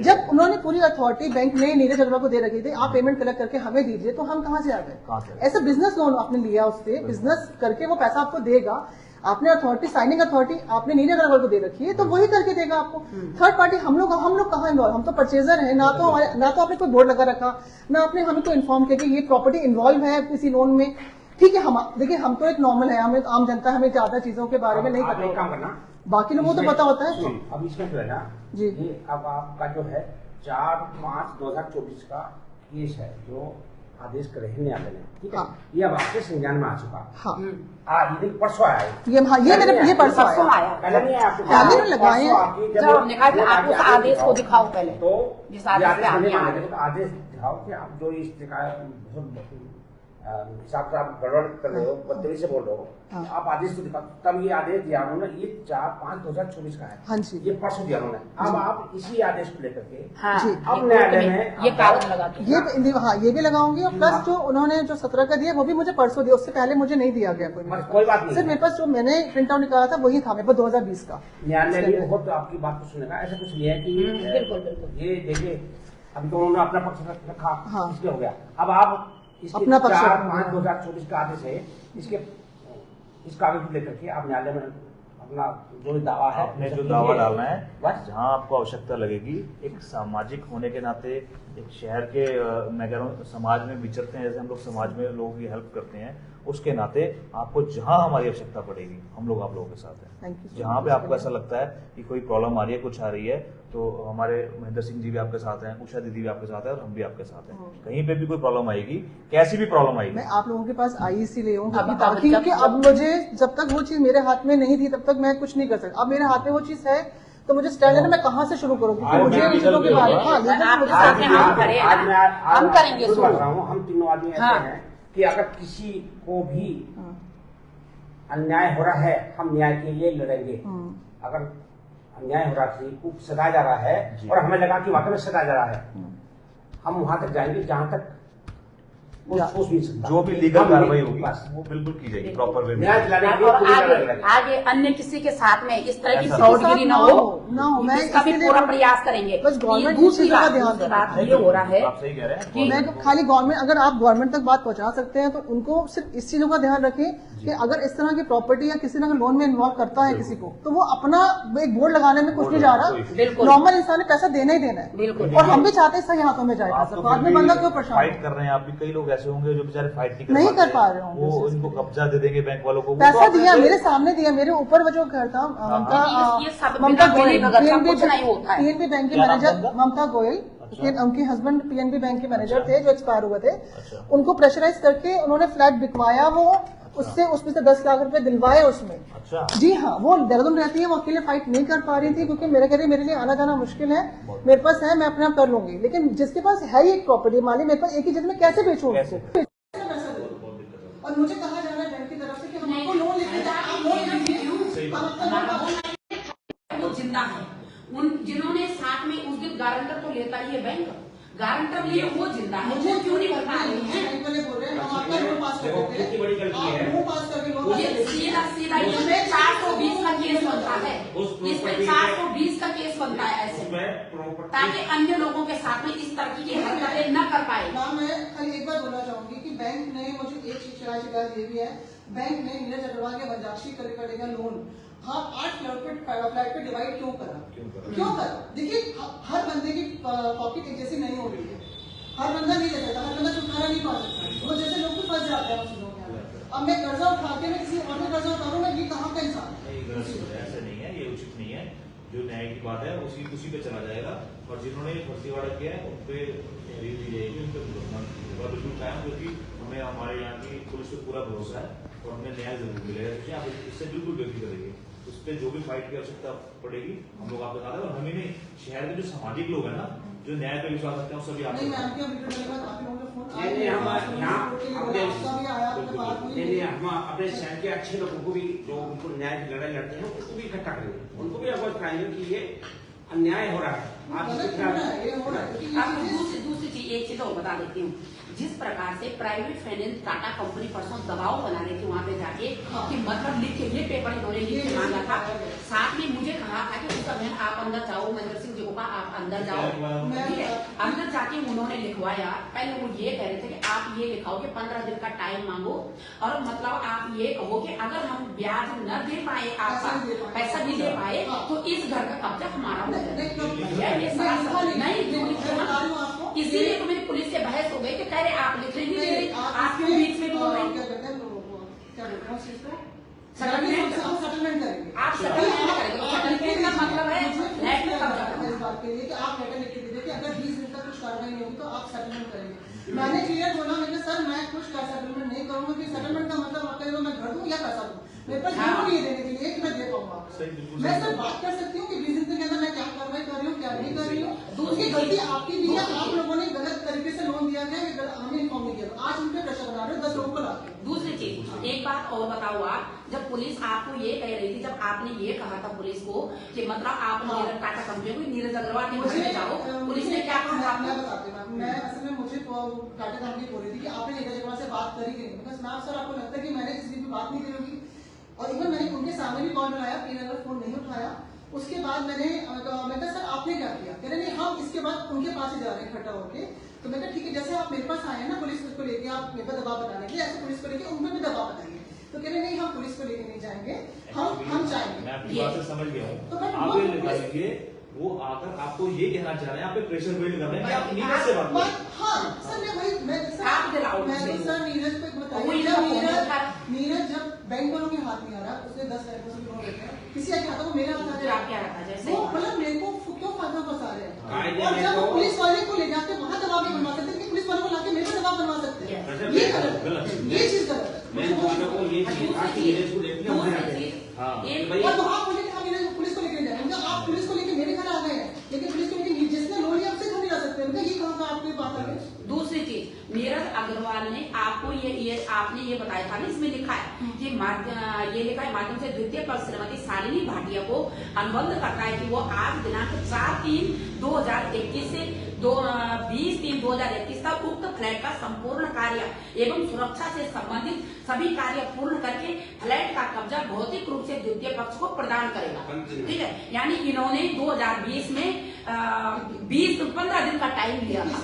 जब उन्होंने पूरी अथॉरिटी बैंक ने नीरज अग्रवाल को दे रखी थी, आप पेमेंट कलेक्ट करके हमें दीजिए, तो हम कहाँ से आ गए? ऐसा बिजनेस लोन आपने लिया, उससे बिजनेस करके वो पैसा आपको देगा, आपने अथॉरिटी, साइनिंग अथॉरिटी आपने नीरज अग्रवाल को दे रखी है, तो वही करके देगा आपको। थर्ड पार्टी हम लोग कहाँ इन्वॉल्व? हम तो परचेजर हैं, ना तो आपने कोई बोर्ड लगा रखा, ना आपने हमें को इन्फॉर्म किया कि ये प्रॉपर्टी इन्वॉल्व है किसी लोन में। ठीक है, हम देखिए, हम तो एक नॉर्मल है, हमें आम जनता, हमें ज्यादा चीजों के बारे में नहीं आप एक काम पता, करना, बाकी लोगों को तो पता होता है। अब इसमें जो है ना जी। ये अब आपका जो है 4/5/2024 का केस है, जो आदेश करे हैं न्यायालय ने, ठीक है। हाँ। ये अब आपके संज्ञान में आ चुका। हाँ, ये दिन परसों आया है। ये परसों आया। पहले नहीं आया आपके पहले पास? नहीं लगाए हैं। परसों आपकी जब हमने कहा कि आप उस आदेश को दिखाओ पहले, तो जिस ये आदेश पे आदेश आप नहीं यहाँ मानेंगे, आए। तो आदेश दिखाओ कि आप जो इस हिसाब से आप गड़बड़ कर रहे हो, बदतमीजी से बोल रहे हो, हाँ। आप आदेश को दिखाओ। तब ये आदेश दिया उन्होंने, ये 4/5/2024 का है। हाँ जी। ये परसों दिया उन्होंने। अब आप इसी आदेश को लेकर के हाँ, जी। अब न्यायालय में ये कागज लगा के ये भी लगाऊंगी, और प्लस जो उन्होंने जो 17 का दिया वो भी मुझे परसों दिया, उससे पहले मुझे नहीं दिया गया कोई बात नहीं। सिर्फ मेरे पास जो मैंने प्रिंट आउट निकाला था वही था मेरे पास 2020 का। न्यायालय भी बहुत आपकी बात को सुनेगा, ऐसा कुछ नहीं है कि बिल्कुल बिल्कुल। ये देखिए, अभी तो उन्होंने अपना पक्ष रखा, हाँ। इसलिए हो गया। अब आप इसके अपना पक्ष 4/5/2024 का आदेश है, इस कागज को लेकर के आप न्यायालय में अपना जो भी दावा है, आपने जो दावा डालना है, बस जहाँ आपको आवश्यकता लगेगी, एक सामाजिक होने के नाते, एक शहर के मैं कह रहा हूँ समाज में विचरते हैं, जैसे हम लोग समाज में लोगों की हेल्प करते हैं, उसके नाते आपको जहाँ हमारी आवश्यकता पड़ेगी हम लोग आप लोगों के साथ Thank हैं। you so जहाँ पे much. आपको ऐसा लगता है कि कोई प्रॉब्लम आ रही है, कुछ आ रही है, तो हमारे महेंद्र सिंह जी भी आपके साथ हैं, उषा दीदी भी आपके साथ है, और हम भी आपके साथ हैं। कहीं पे भी कोई प्रॉब्लम आएगी, कैसी भी प्रॉब्लम आएगी, मैं आप लोगों के पास आई इसीलिए हूँ अभी तक ताकि, जब- क्योंकि अब मुझे, जब तक वो चीज मेरे हाथ में नहीं थी तब तक मैं कुछ नहीं कर सकता। अब मेरे हाथ में वो चीज है तो मुझे स्टैंड है ना, मैं कहाँ से शुरू करूँ? क्योंकि आज मुझे मैं इन चीजों के बारे में, हाँ, आपके मुझे साथ में हम खड़े हैं आज मैं ना, हम करेंगे शुरू शुरू। कर रहा हूँ। हम तीनों आदमी ऐसे हाँ। हैं कि अगर किसी को भी अन्याय हो रहा है, हम न्याय के लिए लड़ेंगे। अगर अन्याय हो रहा है, किसी को सताया जा रहा है और हमें लगा कि वाकई में सताया जा रहा है, हम वहां तक जाएंगे जहां तक वो सोच नहीं सकता। जो भी लीगल हम कार्रवाई होगी बस वो बिल्कुल की जाएगी प्रॉपर वे में। न्याय दिलाने के लिए और पूरी लड़ाई आगे लड़ेंगे। आगे अन्य किसी के साथ में इस तरह की ऐसा फ्रॉडगिरी ना हो, ना हो। मैं इसका भी इसीलिए पूरा प्रयास करेंगे। बस गवर्नमेंट ये दूसरी इस चीज़ का बात ध्यान दूसरी रखे। बात ये हो रहा है आप सही कह रहे हैं। मैं तो खाली गवर्नमेंट, अगर आप गवर्नमेंट तक बात पहुंचा सकते हैं तो उनको सिर्फ इस चीजों का ध्यान रखें कि अगर इस तरह की प्रॉपर्टी या किसी तरह लोन में इन्वॉल्व करता है किसी को, तो वो अपना एक बोर्ड लगाने में कुछ नहीं जा रहा। बिल्कुल। नॉर्मल इंसान ने पैसा देना ही देना है, बिल्कुल। और हम भी चाहते हैं सही हाथों में जाए आप पैसा। तो बाद में फिर बंदा भी क्यों परेशान फाइट हो? कर रहे हैं। आप भी कई लोग ऐसे होंगे जो बेचारे फाइट नहीं कर पाते पा हैं। रहे होंगे वो उस इनको कब्जा दे देंगे बैंक वालों को। वो पैसा तो दिया, आपने- मेरे सामने दिया, मेरे ऊपर वो जो घर था ममता, ये सब ममता बिना गोयल, मिली भगत का कुछ नहीं होता है। पीएनबी बैंक के क्या नाम मैनेजर था? ममता गोयल, उनके हस्बैंड पीएनबी बैंक के मैनेजर थे जो एक्सपायर हुए थे। अच्छा। उनको प्रेशराइज करके उन्होंने फ्लैट बिकवाया, वो उससे उसमें से 10 लाख रुपए दिलवाए उसमें। अच्छा। जी हाँ, वो देहरादून रहती है, वो अकेले फाइट नहीं कर पा रही थी क्योंकि मेरे लिए आना जाना मुश्किल है। मेरे पास है, मैं अपने आप कर लूंगी, लेकिन जिसके पास है ही एक प्रॉपर्टी माली, मेरे पास एक ही जगह में कैसे बेचूं उसको? और मुझे कहा जा रहा है बैंक की तरफ से कि हम आपको लोन लेके जाए, आप लोन लीजिए, हम आपको वो जिंदा है। उन जिन्होंने साथ में उस दिन गारंटर तो लेता ही है बैंक, गारंटर लिए वो जिंदा है, मुझे वो क्यों नहीं बता रही है? बैंक वाले बोल रहे हैं हम आपका लोन पास कर देते कितनी बड़ी गलती है। आप लोन पास करके लोन ये सीधा सीधा इसमें 420 का केस बनता है, इसमें 420 का केस बनता है ऐसे, ताकि अन्य लोगों के साथ में इस तरह की हरकतें न कर पाए। मैम मैं खाली एक बार बोलना चाहूंगी कि बैंक ने मुझे एक शिकायत ये भी है, बैंक ने नीरज अग्रवाल के वंजाक्षी करेगा लोन हाँ 8 फ्लैट पे डिवाइड क्यों करा? देखिए हर बंदे की पॉकेट एक जैसी नहीं होती है, हर बंदा नहीं ले सकता, हर बंदा छुटकारा नहीं पा सकता, वो जैसे लोग भी फंस जाते हैं उन चीजों के अंदर। अब मैं कर्जा उठा के मैं किसी और में कर्जा उतारूं, मैं ये कहाँ का इंसान? ऐसा नहीं है, ये उचित नहीं है। जो न्याय की बात है उसी पे चला जाएगा, और जिन्होंने फर्जीवाड़ा किया है उन पे तहरीर दी जाएगी, उन पे भुगतना होगा बिल्कुल कायम, क्योंकि हमें हमारे यहाँ की पुलिस पे पूरा भरोसा है और हमें न्याय जरूर मिलेगा, क्योंकि आप इससे बिल्कुल बेफिक्र करेंगे। उस पर जो भी फाइट की आवश्यकता पड़ेगी हम लोग आपको बता दें, और हमें नहीं, शहर के जो सामाजिक लोग हैं ना, जो न्याय पे विश्वास रखते हैं, सभी नहीं मैम क्या वीडियो डालने के बाद काफी लोगों के फोन आए नहीं, हम यहाँ अपने हम अपने शहर के अच्छे लोगों को भी, जो उनको न्याय की लड़ाई लड़ते हैं, उनको भी इकट्ठा करेंगे, उनको भी अवगत कराएंगे कि ये अन्याय हो रहा है। आप अब दूसरी चीज एक चीज और बता देती हूँ, जिस प्रकार से प्राइवेट फाइनेंस टाटा कंपनी परसों दबाव बना रही थी वहां पे जाके कि मतलब लिख के ये पेपर इन्होंने लिख के मांगा था, साथ में मुझे कहा था कि उसका बहन आप अंदर जाओ, महेंद्र सिंह जी को कहा आप अंदर जाओ, ठीक है, अंदर जाके उन्होंने लिखवाया। पहले वो ये कह रहे थे कि आप ये लिखाओ कि 15 दिन का टाइम मांगो, और मतलब आप ये कहो कि अगर हम ब्याज न दे पाए, आपका पैसा नहीं दे पाए, तो इस घर का कब्जा हमारा हो जाए। इसीलिए तो मेरी पुलिस से बहस हो गई कि कह रहे आप लिख नहीं दे रही, आप क्यों बीच में बोल रही? सेटलमेंट करेंगे, आप सेटलमेंट करेंगे, सेटलमेंट का मतलब है फ्लैट में कब्जा करना। इस बात के लिए कि आप लेटर लिख के दीजिए कि अगर 20 दिन तक कुछ कार्रवाई नहीं होगी तो आप सेटलमेंट करेंगे। मैंने क्लियर बोला, मैंने सर मैं कुछ सेटलमेंट नहीं करूंगा, कि सेटलमेंट का मतलब आप कहेंगे मैं घर दूं या पैसा दूं, मेरे पास जरूर नहीं है देने के लिए कि मैं दे पाऊंगा आपको। मैं सर बात कर सकती हूँ कि 20 दिन के अंदर मैं क्या कार्रवाई कर रही हूँ क्या नहीं कर रही हूँ, दूसरी गलती आपकी भी है, आप लोगों ने गलत तरीके से लोन दिया गया, हमें इन्फॉर्म नहीं किया, आज उनके प्रेशर बना रहे हो 10 लोगों को लाके। दूसरी चीज एक बात और बताओ आप, जब पुलिस आपको ये कह रही थी, जब आपने ये कहा था पुलिस को कि मतलब आप टाटा कंपनी को नीरज अग्रवाल के घर में जाओ, पुलिस ने क्या कहा? मैं बताती हूँ, मैं असल में मुझे टाटा कंपनी बोल रही थी कि आपने नीरज अग्रवाल से बात करी कि नहीं, बस मैम सर आपको लगता है कि मैंने किसी भी बात नहीं करी होगी, और इवन मैंने उनके सामने भी कॉल मिलाया, पीएनएल फोन नहीं उठाया। उसके बाद मैं कहा सर आपने क्या किया, कह रहे नहीं हम इसके बाद उनके पास ही जा रहे हैं इकट्ठा होके। तो मैं कहा ठीक है, जैसे आप मेरे पास आए हैं ना पुलिस को लेके, आप मेरे पर दबाव बनाने के लिए, ऐसे पुलिस को लेके उनमें भी दबाव बनाएंगे। तो कह रहे नहीं हम पुलिस को लेके नहीं जाएंगे, हम जाएंगे। मैं आपकी बात से समझ गया हूँ, तो मैं आप ये लिखा लीजिए, वो आकर आपको ये कहना चाह रहे हैं, आप पे प्रेशर बिल्ड कर रहे हैं कि आप नीरज से बात करें। हाँ सर मैं आप दिलाओ, मैं तो सर नीरज को बताइए, नीरज जब बैंक वालों के हाथ में आ रहा है, उसने 10 लाख लोन लेते हैं, किसी के हाथों में मेरे हाथ आ आप क्या रखा जैसे वो मतलब मेरे को क्यों फायदा फंसा रहे हैं, और जब वो पुलिस वाले को ले जाते वहाँ दबाव नहीं बनवा सकते, कि पुलिस वाले को लाके मेरे को दबाव बनवा सकते हैं, ये गलत है, ये चीज गलत है। और वहाँ बोले कि हम पुलिस को लेकर जाएंगे, आप पुलिस को लेकर मेरे घर आ गए हैं, लेकिन पुलिस को लेकर जिसने लोन लिया उससे क्यों नहीं ला सकते, ये कहाँ का आपकी बात आ गई। दूसरी चीज, नीरज अग्रवाल ने आपको ये आपने ये बताया था ना, इसमें लिखा है कि ये लिखा है माध्यम से द्वितीय पक्ष श्रीमती शालिनी भाटिया को अनुबंध करता है कि वो आज दिनांक 4/3/2021 से 20/3/2021 तक उक्त फ्लैट का संपूर्ण कार्य एवं सुरक्षा से संबंधित सभी कार्य पूर्ण करके फ्लैट का कब्जा भौतिक रूप से द्वितीय पक्ष को प्रदान करेगा। ठीक है, यानी इन्होंने 2020 में 15 दिन का टाइम लिया था।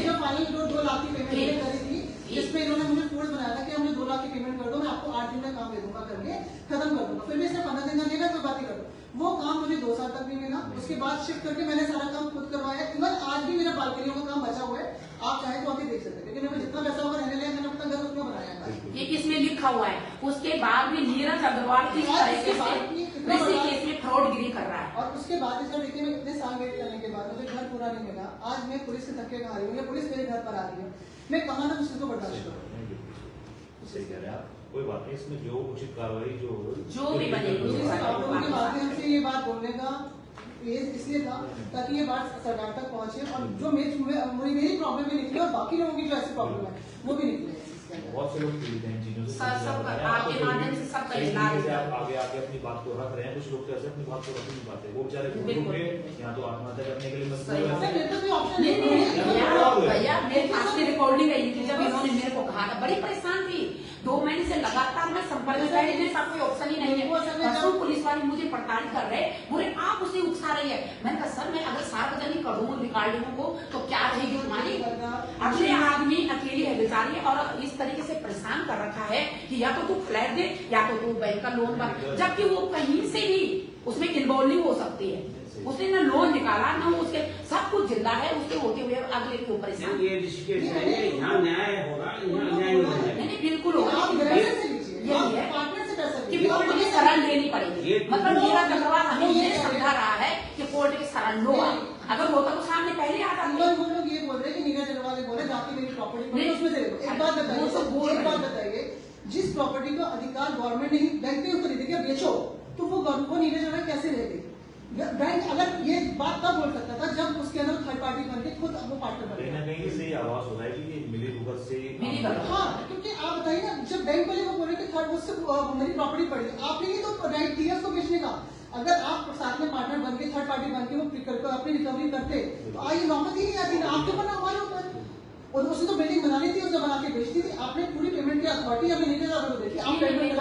जो फाइनल 2 लाख की पेमेंट करी थी, जिसमें इन्होंने मुझे फोर्स बनाया था कि हमने 2 लाख की पेमेंट कर दो, मैं आपको 8 दिन में काम दे दूंगा करके खत्म कर दूंगा। फिर मैं इसने 15 दिन का लेगा, कोई बात ही कर दो, वो काम मुझे 2 साल तक नहीं मिला। उसके बाद शिफ्ट करके मैंने सारा काम खुद करवाया, इवन आज भी मेरा बालकनियों का काम बचा हुआ है, आप चाहे तो आके देख सकते हैं, क्योंकि मैंने जितना पैसा होगा रहने लिया, मैंने अपना घर उसमें बनाया था। ये इसमें लिखा हुआ है। उसके बाद भी नीरज अग्रवाल इस तरीके से इसी केस में फ्रॉडगिरी कर रहा है। और उसके बाद सर देखिए, मैं इतने साल वेट करने के बाद मुझे घर पूरा नहीं मिला, आज मैं पुलिस से धक्के खा रही हूँ, या पुलिस मेरे घर पर आ रही है, मैं कहाँ ना मुझको बर्दाश्त करूँ। सही कह रहे हैं आप, कोई बात नहीं, इसमें जो उचित कार्रवाई जो भी बनेगी। आप लोगों के माध्यम से ये बात बोलने का इसलिए था ताकि ये बात सरकार तक पहुंचे, और जो मेरी प्रॉब्लम भी निकली और बाकी लोगों की जो ऐसी प्रॉब्लम है वो भी निकले। इसके अंदर। बहुत से लोग पीड़ित हैं इन चीजों से। सब आपके माध्यम से सबका सही इलाज तरीके से है। आप आगे आके अपनी बात को रख रहे हैं, कुछ लोग तो ऐसे अपनी बात को रख नहीं पाते, वो बेचारे बिल्कुल। यहाँ तो आत्महत्या करने के लिए मजबूर सही हैं। सर, मेरे को कोई ऑप्शन नहीं नहीं नहीं है। भैया भैया मेरे पास से रिकॉर्डिंग आई थी जब इन्होंने मेरे को कहा था, बड़ी परेशान थी 2 महीने से लगातार मैं संपर्क में रही, मेरे साथ कोई ऑप्शन ही नहीं है। परसों पुलिस वाले मुझे पड़ताल कर रहे, बोले आप उसे उकसा रही है। मैंने कहा सर मैं अगर सार्वजनिक कर दूं रिकॉर्डिंगों को तो क्या रहेगी तुम्हारी? अगले आदमी अकेली है बेचारी और इस तरीके से परेशान कर रखा है कि या तो तू फ्लैट दे या तो तू बैंक का लोन भर, जबकि वो कहीं से भी उसमें इन्वॉल्व हो सकती है। उसने ना लोन निकाला ना उसके सब कुछ जिंदा है, उसके होते हुए अगले के ऊपर ये ऋषिकेश है, यहाँ न्याय होगा, यहाँ अन्याय नहीं होगा। नहीं बिल्कुल होगा। आप ग्राहक से लीजिए, यही आप है पार्टनर से पैसा कि लीजिए। वो मुझे शरण लेनी पड़ेगी। ये मतलब मेरा अग्रवाल हमें ये समझा रहा है कि कोर्ट के शरण लो आप। अगर होता तो सामने पहले आता अंदर वो लोग ये बोल रहे हैं कि नीरज अग्रवाल ने बोले जाके मेरी प्रॉपर्टी नहीं, उसमें दे दो। एक बात वो बताइए तो बोल एक रहे बात हैं। बताइए, जिस प्रॉपर्टी का अधिकार गवर्नमेंट ने ही बैंक के ऊपर दे दिया बेचो, तो वो नीरज अग्रवाल कैसे रह गई? बैंक अगर ये बात तब बोल सकता था जब उसके अंदर थर्ड पार्टी बन के खुद वो पार्टनर बन कहीं ना गया। कहीं से ये आवाज हो रहा है कि ये मिली भुगत से मिली भगत। हाँ, क्योंकि आप बताइए ना, जब बैंक वाले को बोल रहे कि थर्ड उससे मेरी प्रॉपर्टी पड़ी, आपने ही तो राइट दिया उसको बेचने का। अगर आप साथ में पार्टनर बन के थर्ड पार्टी बन के वो अपनी रिकवरी करते तो आई नौबत ही नहीं आती ना आपके ऊपर ना हमारे ऊपर। और उसने तो बिल्डिंग बनानी थी, उसे बना के बेचती थी, आपने पूरी पेमेंट की अथॉरिटी अभी नहीं दे रहा देखिए आप पेमेंट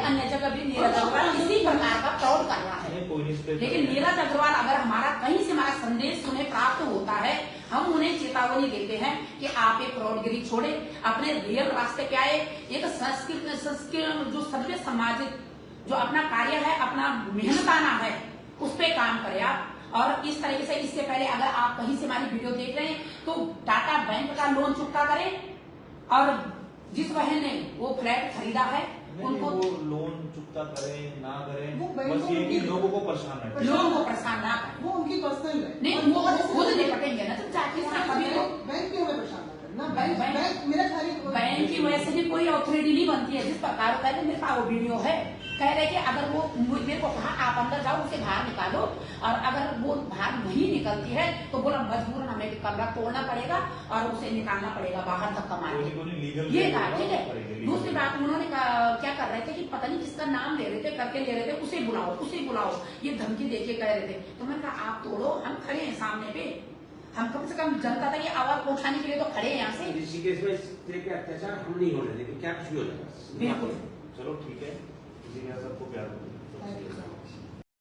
अन्य जगह भी नीरज अग्रवाल इसी प्रकार का फ्रॉड कर रहा है। कोई नहीं इस पे- लेकिन नीरज अग्रवाल अगर हमारा कहीं से हमारा संदेश उन्हें प्राप्त होता है, हम उन्हें चेतावनी देते हैं कि आप ये फ्रॉडगिरी छोड़े, अपने रियल रास्ते पे आए, एक संस्कृत जो सभ्य सामाजिक जो अपना कार्य है, अपना मेहनताना है, उस पे काम करें आप। और इस तरीके से इससे पहले अगर आप कहीं से हमारी वीडियो देख रहे हैं तो टाटा बैंक का लोन चुकता करें और जिस बहन ने वो फ्लैट खरीदा है उनको वो लोन चुकता करें ना करें, वो बैंक बस ये कि को- लोगों को परेशान न करें। लोगों को परेशान ना करें। वो उनकी पर्सनल है। नहीं वो खुद निपटेंगे ना, तो जाके कभी तो बैंक क्यों हमें परेशान ना करना? बैंक बैंक- बैंक मेरा खाली बैंक की वजह से भी कोई अथॉरिटी नहीं बनती है। जिस प्रकार पहले मेरे पास वो वीडियो है, कह रहे कि अगर वो मेरे को कहा आप अंदर जाओ उसे बाहर निकालो, और अगर वो बाहर नहीं निकलती है तो बोला मजबूरन हमें कमरा तोड़ना पड़ेगा और उसे निकालना पड़ेगा बाहर धक्का मार के। ये कहा ठीक है। दूसरी बात उन्होंने क्या कर रहे थे कि पता नहीं किसका नाम ले रहे थे, करके ले रहे थे, उसे बुलाओ, ये धमकी देके कह रहे थे। तो मैंने कहा आप तोड़ो, हम खड़े हैं सामने पे, हम कम से कम जनता तक ये आवाज उठाने के लिए तो खड़े हैं यहाँ से। ऋषिकेश में इस तरह के अत्याचार हम नहीं होने देंगे, क्या कुछ भी हो जाएगा। बिल्कुल। चलो ठीक है, इसी के साथ सबको प्यार करो। Thank you, sir.